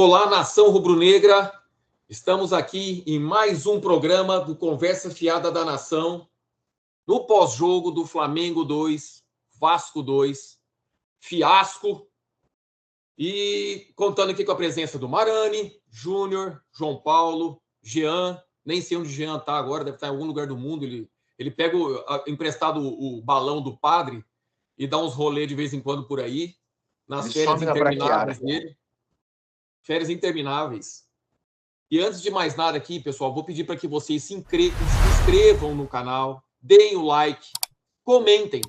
Olá, nação rubro-negra. Estamos aqui em mais um programa do Conversa Fiada da Nação, no pós-jogo do Flamengo 2, Vasco 2, fiasco. E contando aqui com a presença do Marani, Júnior, João Paulo, Jean. Nem sei onde o Jean está agora, deve estar em algum lugar do mundo. Ele pega emprestado o balão do padre e dá uns rolês de vez em quando por aí, nas férias intermináveis dele. Férias intermináveis. E antes de mais nada aqui, pessoal, vou pedir para que vocês se inscrevam no canal, deem o like, comentem.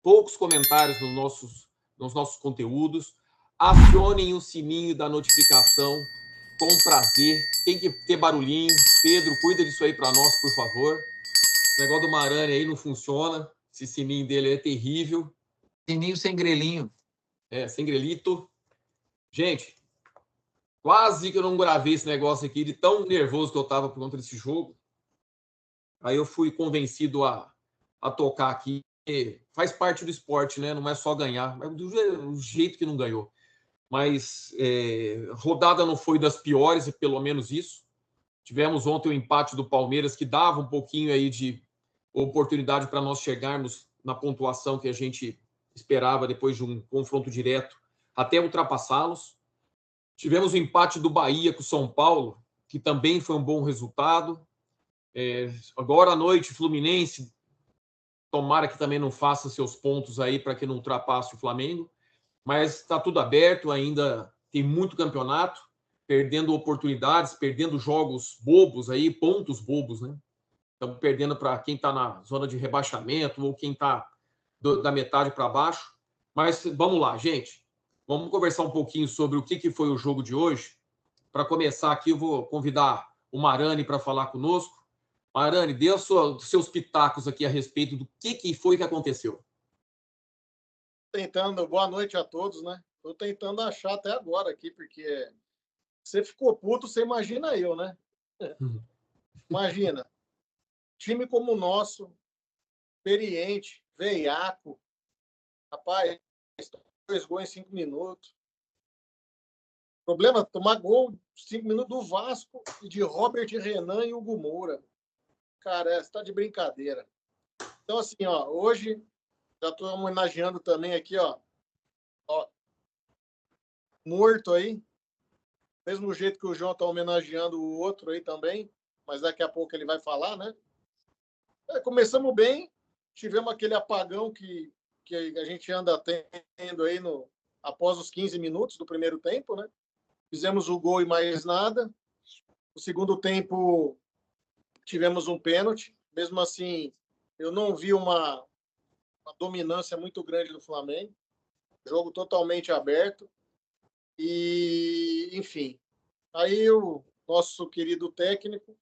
Poucos comentários nos nossos conteúdos. Acionem o sininho da notificação com prazer. Tem que ter barulhinho. Pedro, cuida disso aí para nós, por favor. Esse negócio do Marani aí não funciona. Esse sininho dele é terrível. Sininho sem grelhinho. Sem grelito. Gente, quase que eu não gravei esse negócio aqui de tão nervoso que eu estava por conta desse jogo. Aí eu fui convencido a tocar aqui. Faz parte do esporte, né? Não é só ganhar. Mas do jeito que não ganhou. Mas rodada não foi das piores, pelo menos isso. Tivemos ontem o empate do Palmeiras, que dava um pouquinho aí de oportunidade para nós chegarmos na pontuação que a gente esperava depois de um confronto direto, até ultrapassá-los. Tivemos o empate do Bahia com o São Paulo, que também foi um bom resultado. Agora à noite, Fluminense, tomara que também não faça seus pontos aí para que não ultrapasse o Flamengo. Mas está tudo aberto, ainda tem muito campeonato, perdendo oportunidades, perdendo jogos bobos aí, pontos bobos, né? Estamos perdendo para quem está na zona de rebaixamento ou quem está da metade para baixo. Mas vamos lá, gente. Vamos conversar um pouquinho sobre o que foi o jogo de hoje. Para começar aqui, eu vou convidar o Marani para falar conosco. Marani, dê os seus pitacos aqui a respeito do que foi que aconteceu. Boa noite a todos, né? Tô tentando achar até agora aqui, porque você ficou puto, você imagina eu, né? Imagina, time como o nosso, experiente, veiaco, rapaz, 2 gols em 5 minutos. Problema, tomar gol 5 minutos do Vasco e de Robert Renan e Hugo Moura. Cara, você tá de brincadeira. Então, assim, ó, hoje já estou homenageando também aqui, ó, morto aí, mesmo jeito que o João está homenageando o outro aí também, mas daqui a pouco ele vai falar, né? Começamos bem, tivemos aquele apagão que a gente anda tendo aí após os 15 minutos do primeiro tempo, né? Fizemos o gol e mais nada. No segundo tempo, tivemos um pênalti. Mesmo assim, eu não vi uma dominância muito grande do Flamengo. Jogo totalmente aberto. E, enfim, aí o nosso querido técnico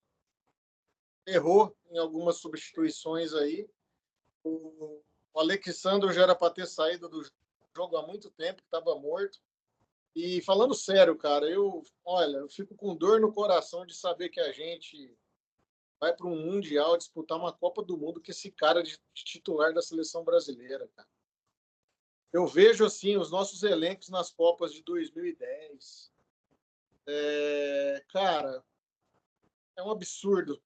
errou em algumas substituições aí. O Alexandre já era para ter saído do jogo há muito tempo, estava morto. E falando sério, cara, eu fico com dor no coração de saber que a gente vai para um Mundial disputar uma Copa do Mundo com esse cara de titular da seleção brasileira, cara. Eu vejo, assim, os nossos elencos nas Copas de 2010. Cara, é um absurdo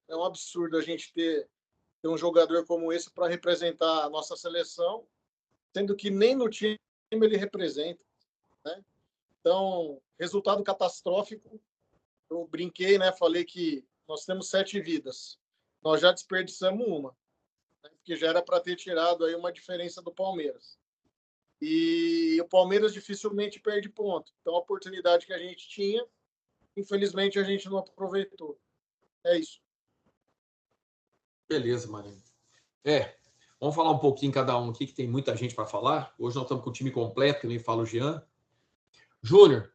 a gente ter um jogador como esse para representar a nossa seleção, sendo que nem no time ele representa, né? Então, resultado catastrófico. Eu brinquei, né? Falei que nós temos 7 vidas. Nós já desperdiçamos uma, né? Porque já era para ter tirado aí uma diferença do Palmeiras. E o Palmeiras dificilmente perde ponto. Então, a oportunidade que a gente tinha, infelizmente, a gente não aproveitou. É isso. Beleza, Marinho. Vamos falar um pouquinho cada um aqui, que tem muita gente para falar. Hoje nós estamos com o time completo, que nem fala o Jean. Júnior,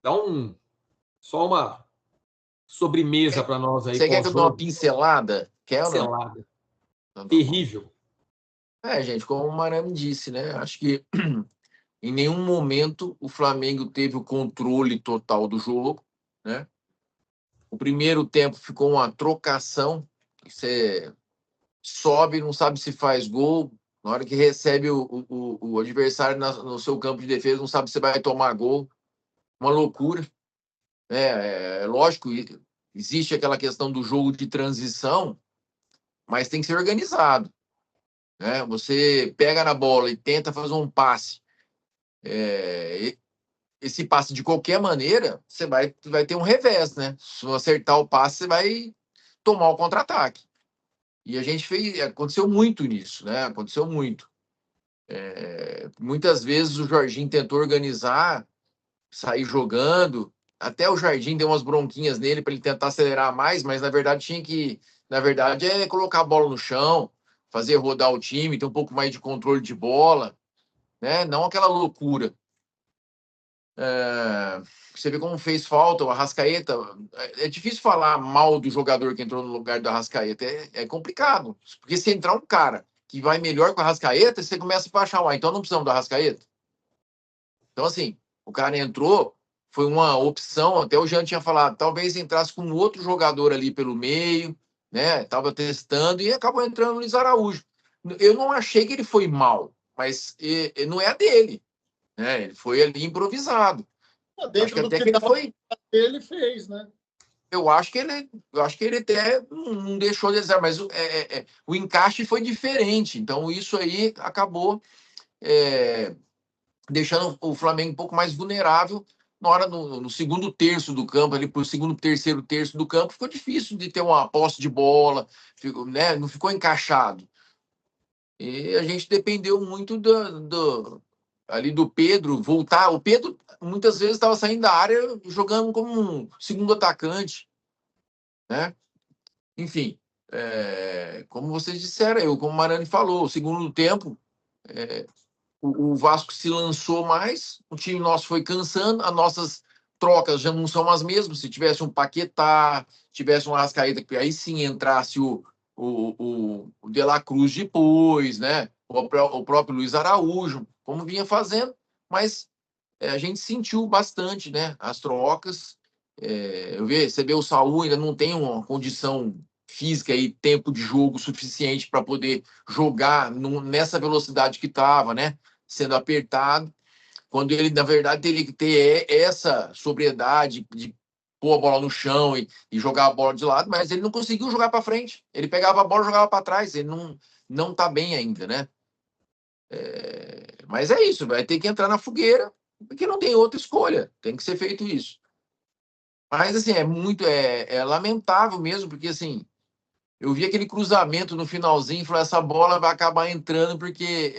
dá só uma sobremesa para nós aí. Você quer que eu dê uma pincelada? Pincelada. Terrível. Gente, como o Marani disse, né? Acho que em nenhum momento o Flamengo teve o controle total do jogo, né? O primeiro tempo ficou uma trocação. Você sobe, não sabe se faz gol. Na hora que recebe o adversário no seu campo de defesa, não sabe se vai tomar gol. Uma loucura. né? Lógico, existe aquela questão do jogo de transição, mas tem que ser organizado, né? Você pega na bola e tenta fazer um passe, esse passe de qualquer maneira, você vai ter um revés, né? Se você acertar o passe, você vai tomar o contra-ataque. E a gente aconteceu muito nisso, né? Aconteceu muito. Muitas vezes o Jorginho tentou organizar, sair jogando, até o Jardim deu umas bronquinhas nele para ele tentar acelerar mais, mas na verdade é colocar a bola no chão, fazer rodar o time, ter um pouco mais de controle de bola, né? Não aquela loucura. Você vê como fez falta o Arrascaeta. É difícil falar mal do jogador que entrou no lugar do Arrascaeta. É complicado. Porque se entrar um cara que vai melhor com o Arrascaeta, você começa a achar, então não precisamos do Arrascaeta. Então, assim, o cara entrou, foi uma opção, até o Jean tinha falado, talvez entrasse com outro jogador ali pelo meio, né? Estava testando e acabou entrando o Luiz Araújo. Eu não achei que ele foi mal, mas não é a dele, né? Ele foi ali improvisado. Acho que até que ele foi. Ele fez, né? Eu acho que ele até não deixou de dizer, mas o encaixe foi diferente. Então, isso aí acabou deixando o Flamengo um pouco mais vulnerável na hora no segundo terço do campo, ali pro segundo, terceiro terço do campo, ficou difícil de ter uma posse de bola, né? Não ficou encaixado. E a gente dependeu muito ali do Pedro voltar. O Pedro muitas vezes estava saindo da área jogando como um segundo atacante, né? Enfim, como vocês disseram, como o Marani falou, o segundo tempo o Vasco se lançou mais, o time nosso foi cansando, as nossas trocas já não são as mesmas. Se tivesse um Paquetá, tivesse um Arrascaeta, que aí sim entrasse o De La Cruz depois, né? O próprio Luiz Araújo, como vinha fazendo, mas a gente sentiu bastante, né? As trocas. Você vê o Saúl ainda não tem uma condição física e tempo de jogo suficiente para poder jogar nessa velocidade que estava, né? Sendo apertado, quando ele, na verdade, teria que ter essa sobriedade de pôr a bola no chão e jogar a bola de lado, mas ele não conseguiu jogar para frente. Ele pegava a bola e jogava para trás. Ele não está bem ainda, né? Mas é isso, vai ter que entrar na fogueira, porque não tem outra escolha. Tem que ser feito isso. Mas, assim, é lamentável mesmo, porque, assim, eu vi aquele cruzamento no finalzinho e falei, essa bola vai acabar entrando porque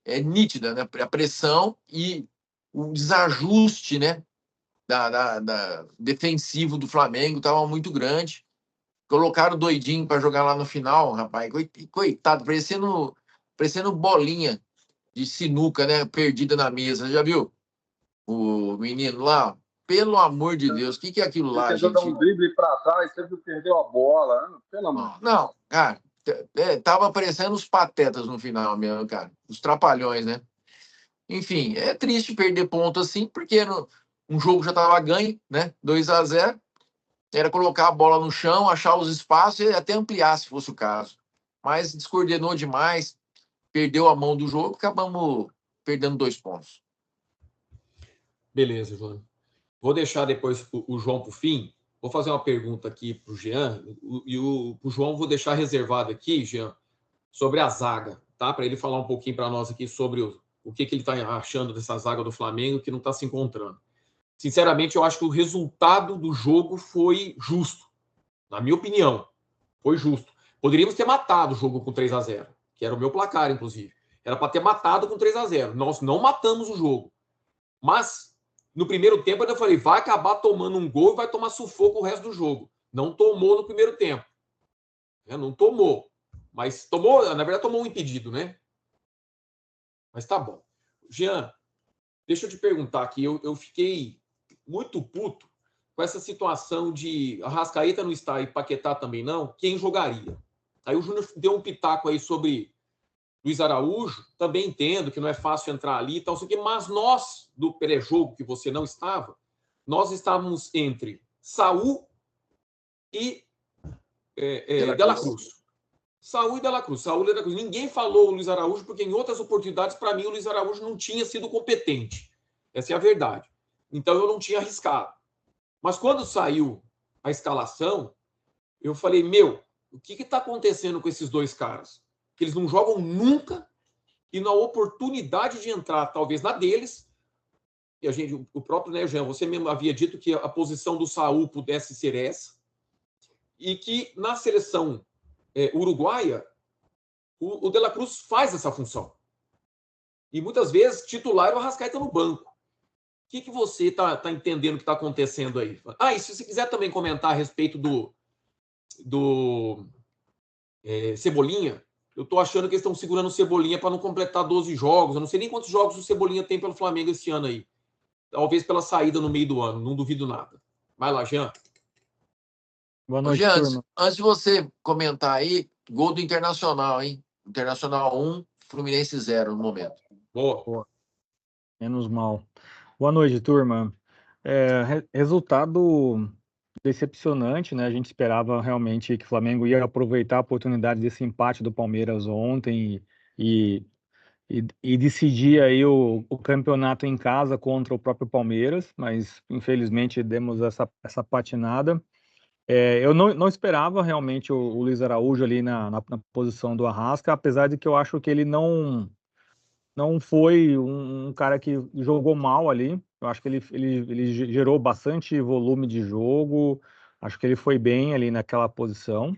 é nítida, né? A pressão e o desajuste, né? Da defensivo do Flamengo estava muito grande. Colocaram o Doidinho para jogar lá no final, rapaz. Coitado, parecendo bolinha de sinuca, né? Perdida na mesa. Já viu? O menino lá, pelo amor de Deus, o que é aquilo lá, ele gente? Dar um drible para trás, sempre perdeu a bola, né? Pelo amor. Não, cara, tava aparecendo os patetas no final mesmo, cara. Os trapalhões, né? Enfim, é triste perder ponto assim, porque um jogo já tava ganho, né? 2-0. Era colocar a bola no chão, achar os espaços e até ampliar, se fosse o caso. Mas descoordenou demais, perdeu a mão do jogo, acabamos perdendo 2 pontos. Beleza, João. Vou deixar depois o João para o fim. Vou fazer uma pergunta aqui para o Jean. E o João vou deixar reservado aqui, Jean, sobre a zaga, tá? Para ele falar um pouquinho para nós aqui sobre o que ele está achando dessa zaga do Flamengo que não está se encontrando. Sinceramente, eu acho que o resultado do jogo foi justo. Na minha opinião, foi justo. Poderíamos ter matado o jogo com 3-0, que era o meu placar, inclusive. Era para ter matado com 3-0. Nós não matamos o jogo. Mas no primeiro tempo, eu falei, vai acabar tomando um gol e vai tomar sufoco o resto do jogo. Não tomou no primeiro tempo. Não tomou. Mas tomou, na verdade, tomou um impedido, né? Mas tá bom. Jean, deixa eu te perguntar aqui. Eu fiquei muito puto com essa situação de Arrascaeta não estar e Paquetá também não. Quem jogaria? Aí o Júnior deu um pitaco aí sobre Luiz Araújo, também entendo que não é fácil entrar ali e tal, mas nós, do pré-jogo, que você não estava, nós estávamos entre Saúl e De La Cruz. Saúl e De La Cruz. Saúl e De La Cruz. Ninguém falou o Luiz Araújo, porque em outras oportunidades, para mim, o Luiz Araújo não tinha sido competente. Essa é a verdade. Então, eu não tinha arriscado. Mas quando saiu a escalação, eu falei, meu, o que está acontecendo com esses dois caras? Que eles não jogam nunca e na oportunidade de entrar, talvez na deles, e a gente, o próprio, né, Jean, você mesmo havia dito que a posição do Saúl pudesse ser essa, e que na seleção uruguaia, o De La Cruz faz essa função. E muitas vezes titular é o Arrascaeta no banco. O que você está entendendo que está acontecendo aí? E se você quiser também comentar a respeito do Cebolinha, eu estou achando que eles estão segurando o Cebolinha para não completar 12 jogos. Eu não sei nem quantos jogos o Cebolinha tem pelo Flamengo esse ano aí. Talvez pela saída no meio do ano, não duvido nada. Vai lá, Jean. Boa noite, Jean, turma. antes de você comentar aí, gol do Internacional, hein? Internacional 1, Fluminense 0 no momento. Boa. Menos mal. Boa noite, turma. Resultado decepcionante, né? A gente esperava realmente que o Flamengo ia aproveitar a oportunidade desse empate do Palmeiras ontem e decidir aí o campeonato em casa contra o próprio Palmeiras, mas infelizmente demos essa patinada. Eu não esperava realmente o Luiz Araújo ali na posição do Arrasca, apesar de que eu acho que ele não foi um cara que jogou mal ali. Eu acho que ele gerou bastante volume de jogo. Acho que ele foi bem ali naquela posição.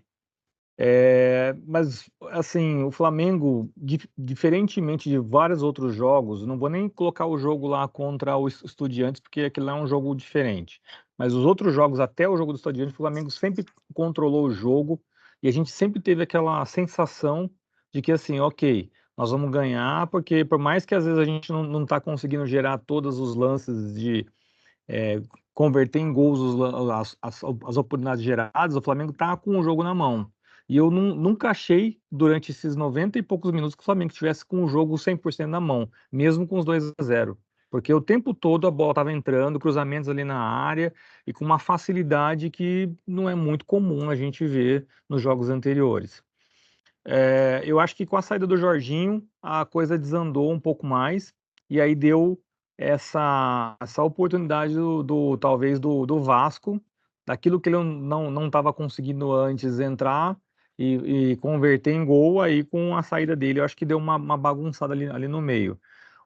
Mas, assim, o Flamengo, diferentemente de vários outros jogos, não vou nem colocar o jogo lá contra o Estudiantes, porque aquele lá é um jogo diferente. Mas os outros jogos, até o jogo do Estudiantes, o Flamengo sempre controlou o jogo e a gente sempre teve aquela sensação de que, assim, ok, nós vamos ganhar, porque por mais que às vezes a gente não está conseguindo gerar todos os lances de converter em gols as oportunidades geradas, o Flamengo está com o jogo na mão. E eu nunca achei, durante esses 90 e poucos minutos, que o Flamengo estivesse com o jogo 100% na mão, mesmo com os 2-0. Porque o tempo todo a bola estava entrando, cruzamentos ali na área, e com uma facilidade que não é muito comum a gente ver nos jogos anteriores. Eu acho que com a saída do Jorginho, a coisa desandou um pouco mais, e aí deu essa oportunidade talvez do Vasco, daquilo que ele não estava conseguindo antes entrar e converter em gol, aí com a saída dele, eu acho que deu uma bagunçada ali no meio.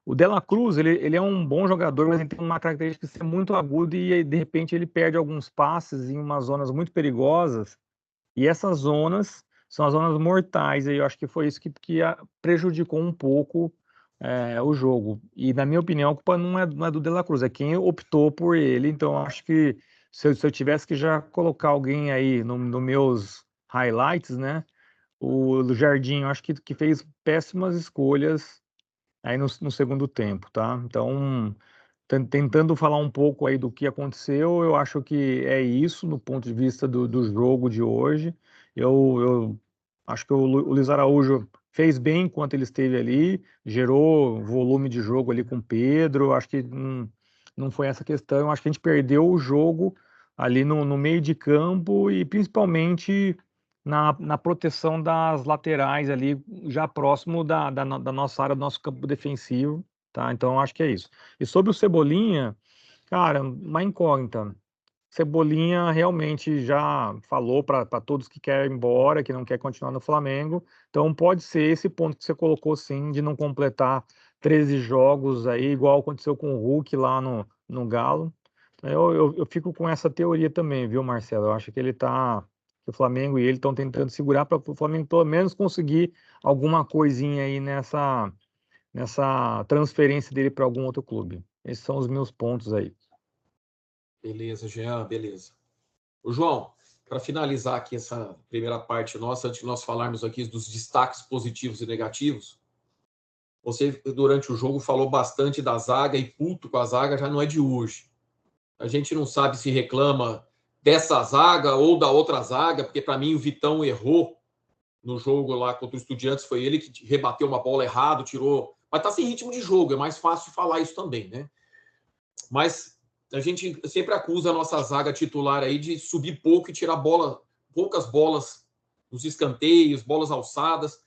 O De La Cruz, ele é um bom jogador, mas ele tem uma característica de ser muito agudo e aí, de repente ele perde alguns passes em umas zonas muito perigosas, e essas zonas são as zonas mortais, e eu acho que foi isso que prejudicou um pouco o jogo. E, na minha opinião, a culpa não é do De La Cruz, é quem optou por ele. Então, eu acho que se eu tivesse que já colocar alguém aí no meus highlights, né? O Jardim, eu acho que fez péssimas escolhas aí no segundo tempo, tá? Então, tentando falar um pouco aí do que aconteceu, eu acho que é isso no ponto de vista do jogo de hoje. Eu acho que o Luiz Araújo fez bem enquanto ele esteve ali, gerou volume de jogo ali com o Pedro. Acho que não foi essa questão. Eu acho que a gente perdeu o jogo ali no meio de campo e principalmente na proteção das laterais ali, já próximo da nossa área, do nosso campo defensivo. Tá? Então, eu acho que é isso. E sobre o Cebolinha, cara, uma incógnita. Cebolinha realmente já falou para todos que quer ir embora, que não quer continuar no Flamengo. Então, pode ser esse ponto que você colocou, sim, de não completar 13 jogos aí, igual aconteceu com o Hulk lá no Galo. Eu fico com essa teoria também, viu, Marcelo? Eu acho que que o Flamengo e ele estão tentando segurar para o Flamengo pelo menos conseguir alguma coisinha aí nessa transferência dele para algum outro clube. Esses são os meus pontos aí. Beleza, Jean, beleza. O João, para finalizar aqui essa primeira parte nossa, antes de nós falarmos aqui dos destaques positivos e negativos, você, durante o jogo, falou bastante da zaga e puto com a zaga já não é de hoje. A gente não sabe se reclama dessa zaga ou da outra zaga, porque para mim o Vitão errou no jogo lá contra o Estudiantes, foi ele que rebateu uma bola errado, tirou. Mas tá sem ritmo de jogo, é mais fácil falar isso também, né? Mas a gente sempre acusa a nossa zaga titular aí de subir pouco e tirar poucas bolas nos escanteios, bolas alçadas.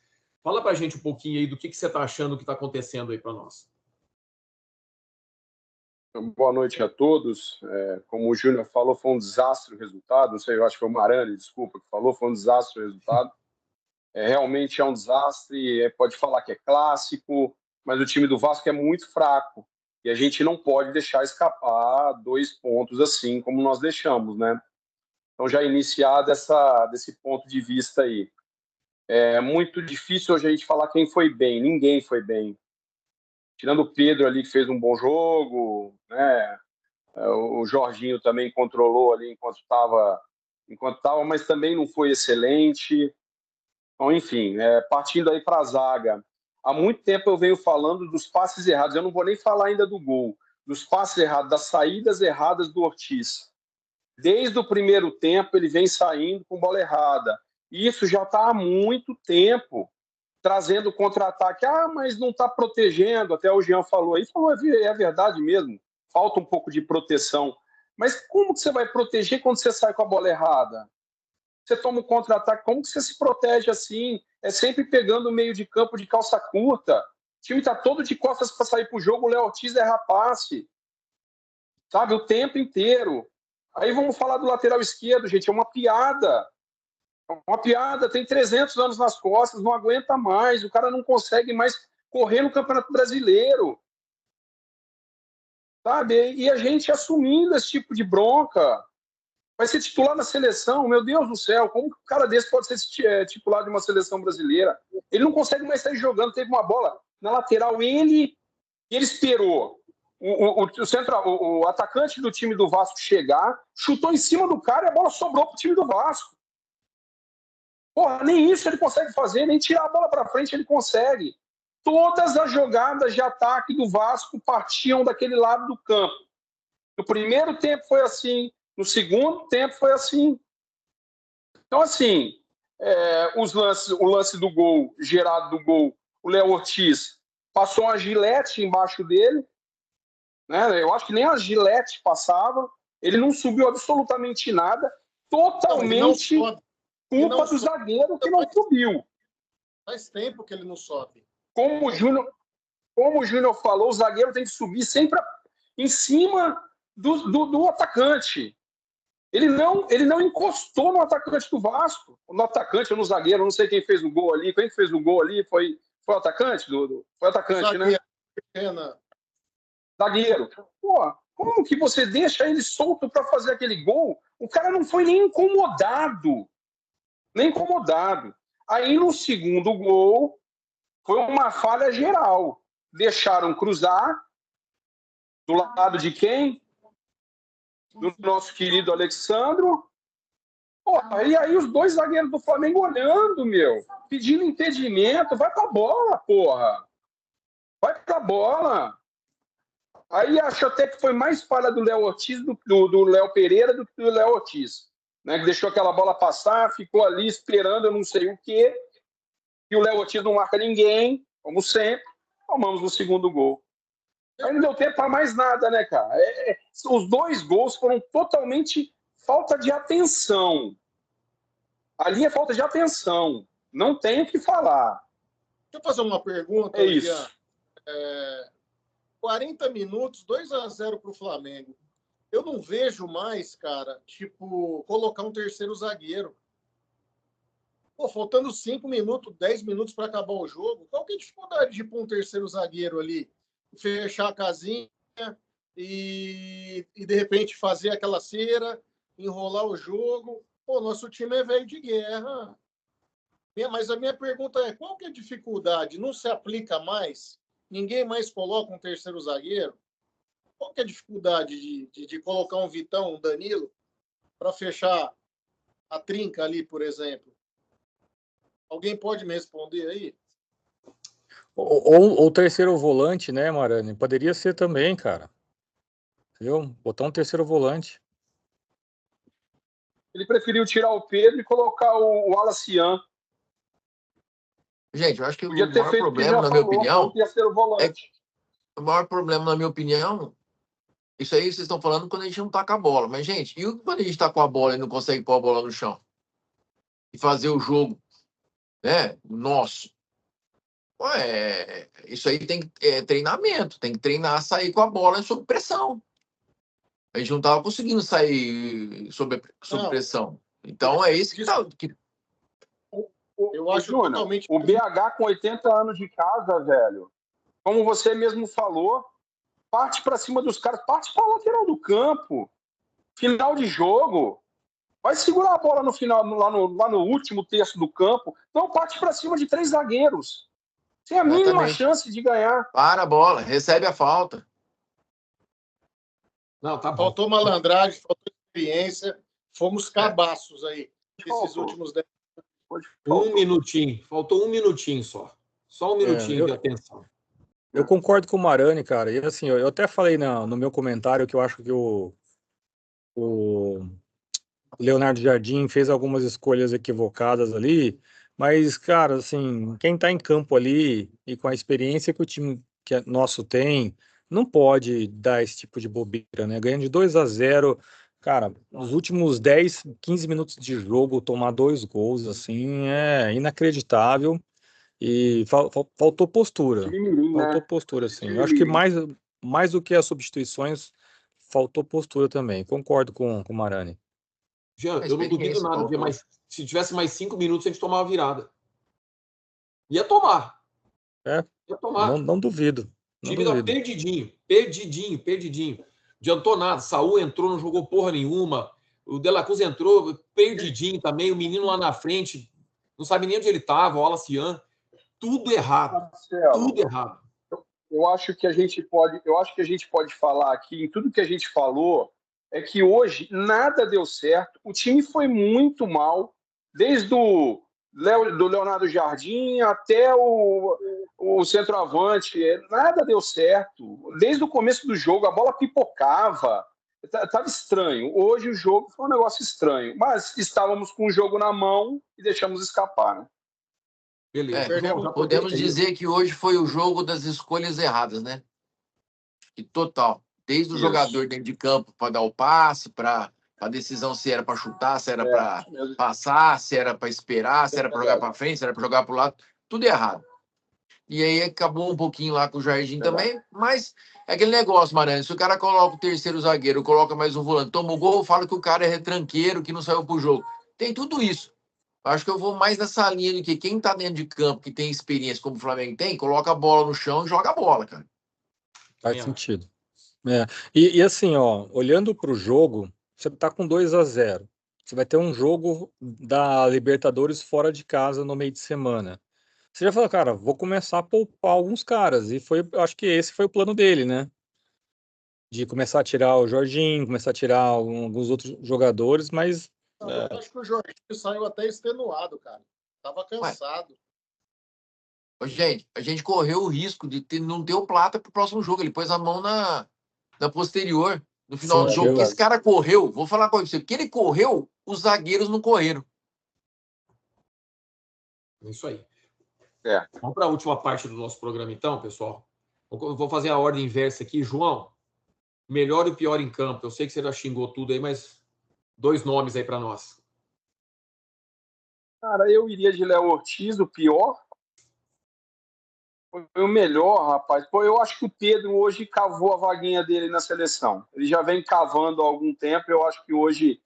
Fala pra gente um pouquinho aí do que você tá achando que tá acontecendo aí para nós. Boa noite a todos. Como o Júnior falou, foi um desastre o resultado. Não sei, eu acho que foi o Marani, desculpa, que falou, foi um desastre o resultado. Realmente é um desastre. Pode falar que é clássico, mas o time do Vasco é muito fraco. E a gente não pode deixar escapar 2 pontos assim como nós deixamos, né? Então, já iniciar desse ponto de vista aí. É muito difícil hoje a gente falar quem foi bem. Ninguém foi bem. Tirando o Pedro ali, que fez um bom jogo, né? O Jorginho também controlou ali enquanto estava, mas também não foi excelente. Então, enfim, partindo aí para a zaga. Há muito tempo eu venho falando dos passes errados. Eu não vou nem falar ainda do gol. Dos passes errados, das saídas erradas do Ortiz. Desde o primeiro tempo, ele vem saindo com bola errada. E isso já está há muito tempo trazendo contra-ataque. Mas não está protegendo. Até o Jean falou aí. Falou, é verdade mesmo. Falta um pouco de proteção. Mas como que você vai proteger quando você sai com a bola errada? Você toma um contra-ataque, como que você se protege assim? É sempre pegando o meio de campo de calça curta. O time está todo de costas para sair para o jogo, o Léo Ortiz erra passe. Sabe, o tempo inteiro. Aí vamos falar do lateral esquerdo, gente, é uma piada. É uma piada, tem 300 anos nas costas, não aguenta mais, o cara não consegue mais correr no Campeonato Brasileiro. Sabe, e a gente assumindo esse tipo de bronca. Vai ser titular na seleção, meu Deus do céu, como que um cara desse pode ser titular de uma seleção brasileira? Ele não consegue mais sair jogando, teve uma bola na lateral, ele esperou o atacante do time do Vasco chegar, chutou em cima do cara e a bola sobrou pro time do Vasco. Porra, nem isso ele consegue fazer, nem tirar a bola para frente ele consegue. Todas as jogadas de ataque do Vasco partiam daquele lado do campo. No primeiro tempo foi assim, no segundo tempo foi assim. Então, assim, o lance do gol, gerado do gol, o Léo Ortiz passou uma gilete embaixo dele, né? Eu acho que nem a gilete passava. Ele não subiu absolutamente nada, totalmente culpa do zagueiro que não subiu. Faz tempo que ele não sobe. Como o Júnior falou, o zagueiro tem que subir sempre em cima do atacante. Ele não encostou no atacante do Vasco, no atacante ou no zagueiro, não sei quem fez o gol ali. Quem fez o gol ali foi o atacante? Foi o atacante, zagueiro, né? Zagueiro. Pô, como que você deixa ele solto para fazer aquele gol? O cara não foi nem incomodado. Nem incomodado. Aí no segundo gol, foi uma falha geral. Deixaram cruzar do lado de quem? Do nosso querido Alexandro. Porra, e aí os 2 zagueiros do Flamengo olhando, pedindo impedimento. Vai pra bola, porra. Vai pra bola. Aí acho até que foi mais falha do Léo Ortiz, do Léo Pereira, do que do Léo Ortiz. Né, que deixou aquela bola passar, ficou ali esperando eu não sei o quê. E o Léo Ortiz não marca ninguém, como sempre. Tomamos o segundo gol. Aí não deu tempo para mais nada, né, cara? Os 2 gols foram totalmente falta de atenção. Ali é falta de atenção. Não tem o que falar. Deixa eu fazer uma pergunta. É isso. 40 minutos, 2-0 para o Flamengo. Eu não vejo mais, cara, colocar um terceiro zagueiro. Pô, faltando 5 minutos, 10 minutos para acabar o jogo. Qual que é a dificuldade de pôr um terceiro zagueiro ali? Fechar a casinha e de repente fazer aquela cera, enrolar o jogo. Pô, nosso time é velho de guerra. Mas a minha pergunta é, qual que é a dificuldade? Não se aplica mais? Ninguém mais coloca um terceiro zagueiro? Qual que é a dificuldade de colocar um Vitão, um Danilo, para fechar a trinca ali, por exemplo? Alguém pode me responder aí? Ou terceiro volante, né, Marani? Poderia ser também, cara. Viu? Botar um terceiro volante. Ele preferiu tirar o Pedro e colocar o Wallace-Ian. Gente, eu acho que o maior problema, na minha opinião, o maior problema, na minha opinião, isso aí vocês estão falando quando a gente não tá com a bola. Mas, gente, e quando a gente tá com a bola e não consegue pôr a bola no chão? E fazer o jogo, né, nosso? Ué, isso aí tem treinamento, tem que treinar a sair com a bola sob pressão. A gente não estava conseguindo sair sob Não, pressão. Então é isso que tá. eu acho Júnior, totalmente. o BH com 80 anos de casa, velho, como você mesmo falou, parte para cima dos caras, parte para a lateral do campo, final de jogo, vai segurar a bola no final, lá no último terço do campo, então parte para cima de 3 zagueiros, sem a mínima Exatamente. chance de ganhar. Para a bola, recebe a falta. Não, tá bom. Faltou malandragem, faltou experiência. Fomos cabaços aí, esses Faltou. últimos 10. Um minutinho. Faltou um minutinho só. Só um minutinho de atenção. Eu concordo com o Marani, cara. E assim, eu até falei no meu comentário que eu acho que o Leonardo Jardim fez algumas escolhas equivocadas ali, mas, cara, assim, quem tá em campo ali e com a experiência que o time nosso tem, não pode dar esse tipo de bobeira, né? Ganhando de 2-0, cara, nos últimos 10, 15 minutos de jogo, tomar 2 gols, assim, é inacreditável. E faltou postura. Time, Faltou né? postura, sim. Eu acho que mais do que as substituições, faltou postura também. Concordo com o Marani. Jean, A eu não duvido experiência nada, faltou. mas se tivesse mais 5 minutos, a gente tomava a virada. Ia tomar. É, Ia tomar. não duvido. O Não time tá duvido. perdidinho. Perdidinho, perdidinho. Adiantou nada. Saúl entrou, não jogou porra nenhuma. O De La Cruz entrou, perdidinho também. O menino lá na frente, não sabe nem onde ele estava, o Alacian. Tudo errado. Marcelo, Tudo errado. eu acho que a gente pode falar aqui, em tudo que a gente falou, é que hoje nada deu certo. O time foi muito mal, desde do Leonardo Jardim até o centroavante. Nada deu certo. Desde o começo do jogo, a bola pipocava. Estava estranho. Hoje o jogo foi um negócio estranho. Mas estávamos com o jogo na mão e deixamos escapar, né? Beleza. João, já Podemos aproveita aí. dizer que hoje foi o jogo das escolhas erradas, né? E total. Desde o Isso. jogador dentro de campo para dar o passe, para a decisão se era para chutar, se era para passar, se era para esperar, se era para jogar para frente, se era para jogar para o lado. Tudo errado. E aí acabou um pouquinho lá com o Jardim também, mas é aquele negócio, Maranhão. Se o cara coloca o terceiro zagueiro, coloca mais um volante, toma o gol, fala que o cara é retranqueiro, que não saiu pro jogo. Tem tudo isso. Acho que eu vou mais nessa linha de que quem tá dentro de campo, que tem experiência como o Flamengo tem, coloca a bola no chão e joga a bola, cara. Faz sentido. É. E assim, ó, olhando para o jogo, você tá com 2-0. Você vai ter um jogo da Libertadores fora de casa no meio de semana. Você já falou, cara, vou começar a poupar alguns caras. E foi, eu acho que esse foi o plano dele, né? De começar a tirar o Jorginho, começar a tirar alguns outros jogadores, mas Eu acho que o Jorginho saiu até extenuado, cara. Tava cansado. Gente, a gente correu o risco de não ter o Plata pro próximo jogo. Ele pôs a mão na posterior, no final do jogo. sentiu. Esse cara correu, vou falar com você, porque ele correu, os zagueiros não correram. Isso aí. É. Vamos para a última parte do nosso programa, então, pessoal. Vou fazer a ordem inversa aqui. João, melhor e pior em campo. Eu sei que você já xingou tudo aí, mas 2 nomes aí para nós. Cara, eu iria de Léo Ortiz, o pior. Foi o melhor, rapaz. Pô, eu acho que o Pedro hoje cavou a vaguinha dele na seleção. Ele já vem cavando há algum tempo. Eu acho que hoje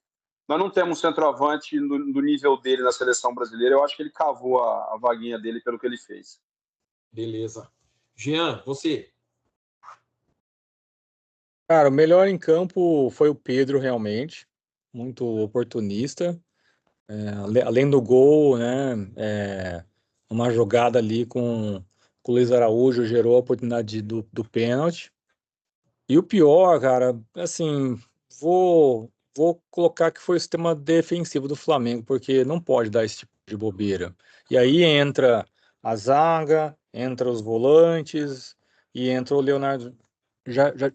nós não temos centroavante do nível dele na seleção brasileira. Eu acho que ele cavou a vaguinha dele pelo que ele fez. Beleza. Jean, você. Cara, o melhor em campo foi o Pedro, realmente. Muito oportunista. Além do gol, né? Uma jogada ali com o Luiz Araújo gerou a oportunidade do pênalti. E o pior, cara, assim, vou colocar que foi o sistema defensivo do Flamengo, porque não pode dar esse tipo de bobeira. E aí entra a zaga, entra os volantes e entra o Leonardo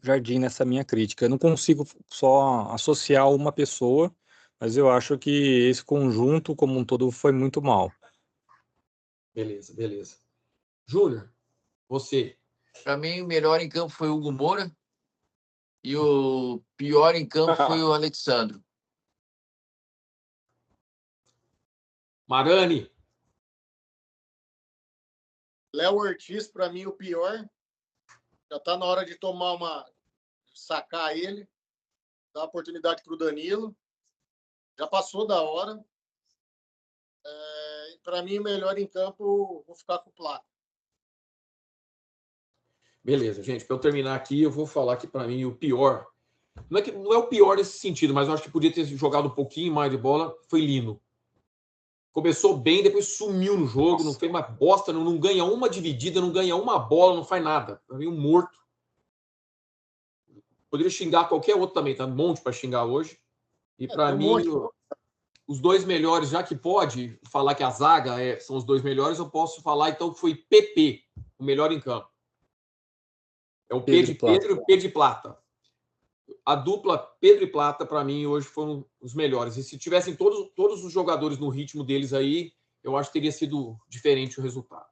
Jardim nessa minha crítica. Eu não consigo só associar uma pessoa, mas eu acho que esse conjunto como um todo foi muito mal. Beleza, beleza. Júnior, você. Para mim, o melhor em campo foi o Hugo Moura e o pior em campo foi o Alexandro. Marani. Léo Ortiz, para mim, o pior. Já está na hora de sacar ele, dar oportunidade para o Danilo. Já passou da hora. Para mim, o melhor em campo, vou ficar com o Plata. Beleza, gente. Para eu terminar aqui, eu vou falar que para mim o pior. Não é o pior nesse sentido, mas eu acho que podia ter jogado um pouquinho mais de bola. Foi Lino. Começou bem, depois sumiu no jogo, não fez uma bosta, não ganha uma dividida, não ganha uma bola, não faz nada. Para mim, um morto. Poderia xingar qualquer outro também, tá? Um monte para xingar hoje. E para mim, os dois melhores, já que pode falar que a zaga são os dois melhores, eu posso falar então que foi PP, o melhor em campo. É o Pedro e Pedro e Plata. A dupla Pedro e Plata, para mim, hoje foram os melhores. E se tivessem todos os jogadores no ritmo deles aí, eu acho que teria sido diferente o resultado.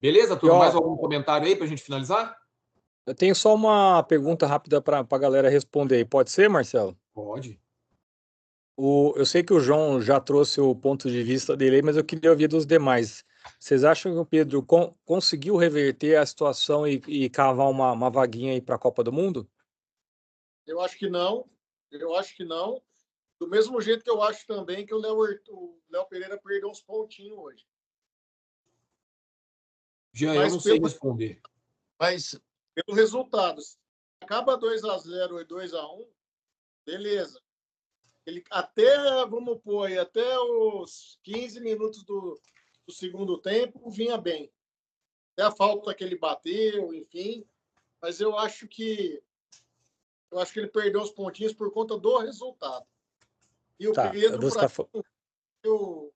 Beleza, turma? Mais algum comentário aí para a gente finalizar? Eu tenho só uma pergunta rápida para a galera responder aí. Pode ser, Marcelo? Pode. Eu sei que o João já trouxe o ponto de vista dele aí, mas eu queria ouvir dos demais. Vocês acham que o Pedro conseguiu reverter a situação e cavar uma vaguinha aí para a Copa do Mundo? Eu acho que não. Eu acho que não. Do mesmo jeito que eu acho também que o Léo Pereira perdeu uns pontinhos hoje. Já eu não sei responder. Mas pelo resultado, se acaba 2-0 e 2-1, beleza. Ele até, vamos pôr aí, até os 15 minutos do segundo tempo, vinha bem. Até a falta que ele bateu, enfim. Mas eu acho que ele perdeu os pontinhos por conta do resultado. E o Pedro, o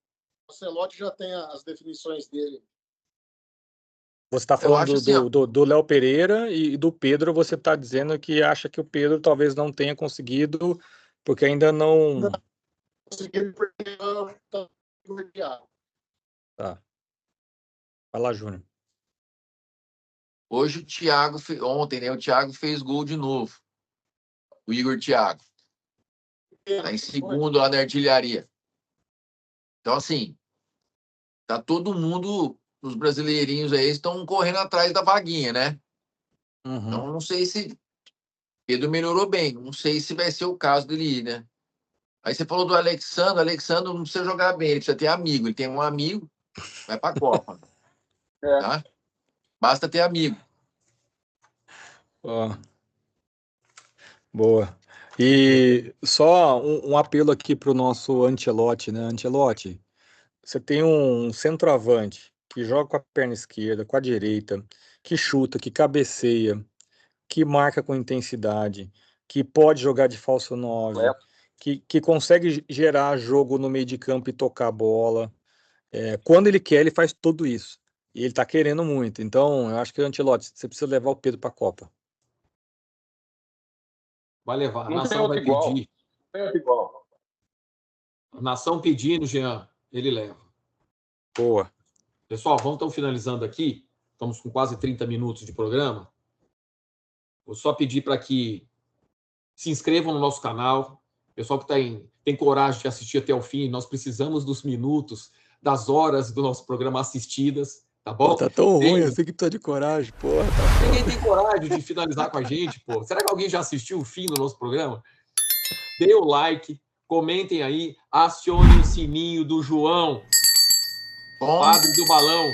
Ancelotti já tem as definições dele. Você está falando do Léo Pereira e do Pedro, você está dizendo que acha que o Pedro talvez não tenha conseguido, porque ainda não conseguiu perder. Tá. Vai lá, Júnior. Hoje o Thiago, ontem, né? O Thiago fez gol de novo. O Igor Thiago. Tá em segundo lá na artilharia. Então, assim, tá todo mundo, os brasileirinhos aí, estão correndo atrás da vaguinha, né? Uhum. Então, não sei se Pedro melhorou bem. Não sei se vai ser o caso dele ir, né? Aí você falou do Alexandre. O Alexandre não precisa jogar bem, ele precisa ter amigo. Ele tem um amigo, vai pra Copa. Tá? Basta ter amigo. Boa. E só um apelo aqui para o nosso Ancelotti, né? Ancelotti, você tem um centroavante que joga com a perna esquerda, com a direita, que chuta, que cabeceia, que marca com intensidade, que pode jogar de falso 9, que consegue gerar jogo no meio de campo e tocar a bola. Quando ele quer, ele faz tudo isso. E ele tá querendo muito. Então, eu acho que o Ancelotti, você precisa levar o Pedro para a Copa. Vai levar. A nação vai pedir. Igual. A nação pedindo, Jean, ele leva. Boa. Pessoal, vamos então finalizando aqui. Estamos com quase 30 minutos de programa. Vou só pedir para que se inscrevam no nosso canal. Pessoal que tem coragem de assistir até o fim, nós precisamos dos minutos, das horas do nosso programa assistidas, tá bom? Pô, tá tão ruim, eu sei que tu tá de coragem, porra. Tá Ninguém tem coragem de finalizar com a gente, pô. Será que alguém já assistiu o fim do nosso programa? Dê o like, comentem aí, acione o sininho do João, padre do balão,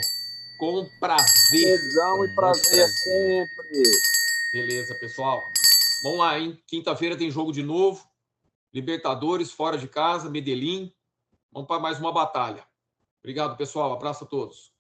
com prazer. Tesão e prazer sempre. Beleza, pessoal. Vamos lá, hein? Quinta-feira tem jogo de novo. Libertadores, fora de casa, Medellín. Vamos para mais uma batalha. Obrigado, pessoal. Abraço a todos.